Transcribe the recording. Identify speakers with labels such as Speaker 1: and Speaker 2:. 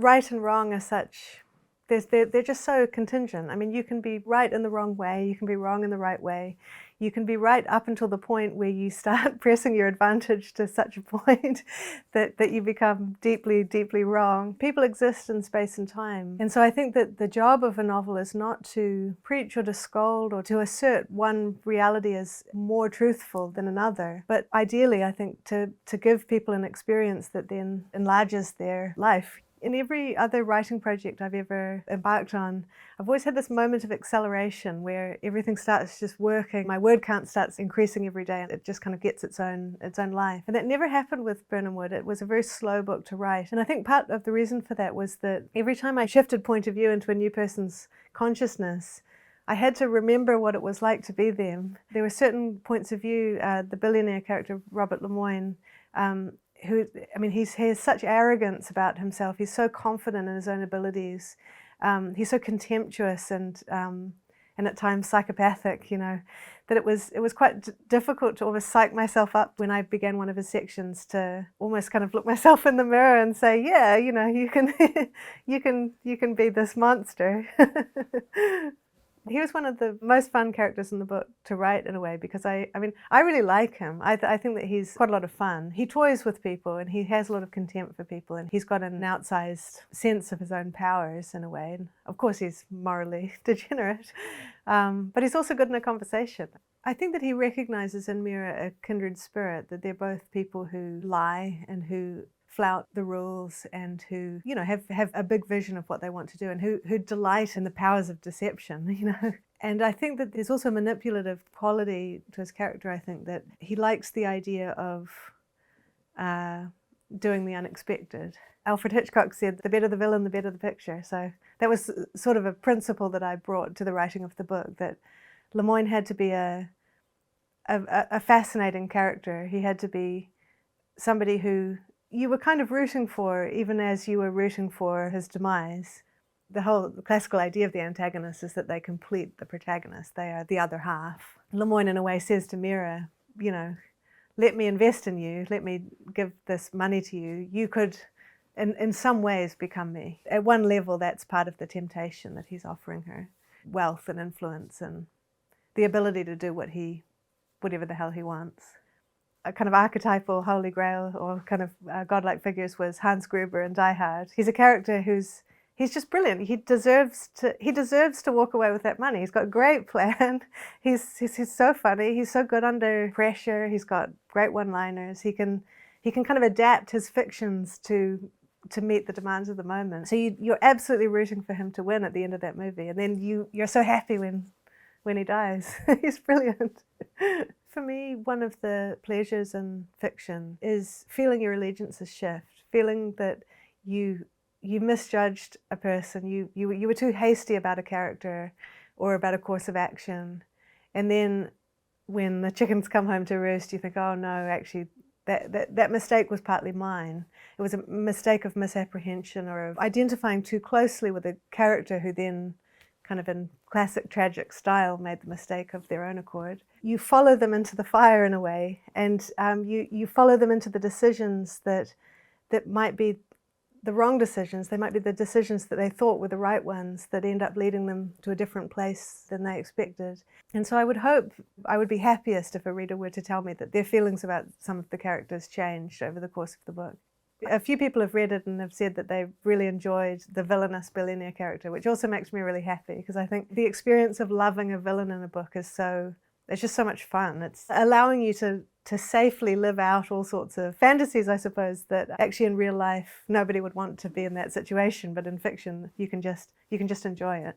Speaker 1: right and wrong are such, they're just so contingent. I mean, you can be right in the wrong way, you can be wrong in the right way. You can be right up until the point where you start pressing your advantage to such a point that you become deeply, deeply wrong. People exist in space and time. And so I think that the job of a novel is not to preach or to scold or to assert one reality as more truthful than another, but ideally, I think, to give people an experience that then enlarges their life. In every other writing project I've ever embarked on, I've always had this moment of acceleration where everything starts just working. My word count starts increasing every day and it just kind of gets its own life. And that never happened with BIRNAM WOOD. It was a very slow book to write. And I think part of the reason for that was that every time I shifted point of view into a new person's consciousness, I had to remember what it was like to be them. There were certain points of view, the billionaire character, Robert Lemoyne, who, I mean, he has such arrogance about himself. He's so confident in his own abilities. He's so contemptuous and at times psychopathic, you know, that it was quite difficult to almost psych myself up when I began one of his sections to almost kind of look myself in the mirror and say, yeah, you know, you can you can be this monster. He was one of the most fun characters in the book to write in a way because I mean, I really like him. I think that he's quite a lot of fun. He toys with people and he has a lot of contempt for people and he's got an outsized sense of his own powers in a way. And of course he's morally degenerate, but he's also good in a conversation. I think that he recognizes in Mira a kindred spirit, that they're both people who lie and who flout the rules and who, you know, have a big vision of what they want to do and who delight in the powers of deception, you know. And I think that there's also a manipulative quality to his character. I think that he likes the idea of doing the unexpected. Alfred Hitchcock said, the better the villain, the better the picture. So that was sort of a principle that I brought to the writing of the book, that Lemoyne had to be a fascinating character. He had to be somebody who you were kind of rooting for, even as you were rooting for his demise. The whole classical idea of the antagonist is that they complete the protagonist. They are the other half. Lemoyne, in a way, says to Mira, you know, let me invest in you, let me give this money to you. You could, in some ways, become me. At one level, that's part of the temptation that he's offering her. Wealth and influence and the ability to do whatever the hell he wants. A kind of archetypal holy grail or kind of godlike figures was Hans Gruber in Die Hard. He's a character he's just brilliant. He deserves to walk away with that money. He's got a great plan. He's so funny. He's so good under pressure. He's got great one-liners. He can kind of adapt his fictions to meet the demands of the moment. So you're absolutely rooting for him to win at the end of that movie, and then you're so happy when he dies. He's brilliant. For me, one of the pleasures in fiction is feeling your allegiances shift, feeling that you misjudged a person, you were too hasty about a character or about a course of action, and then when the chickens come home to roost, you think, oh no, actually that mistake was partly mine. It was a mistake of misapprehension or of identifying too closely with a character who then, kind of in classic tragic style, made the mistake of their own accord. You follow them into the fire in a way, and you follow them into the decisions that might be the wrong decisions. They might be the decisions that they thought were the right ones that end up leading them to a different place than they expected. And so I would be happiest if a reader were to tell me that their feelings about some of the characters changed over the course of the book. A few people have read it and have said that they really enjoyed the villainous billionaire character, which also makes me really happy, because I think the experience of loving a villain in a book it's just so much fun. It's allowing you to safely live out all sorts of fantasies, I suppose, that actually in real life nobody would want to be in that situation, but in fiction you can just enjoy it.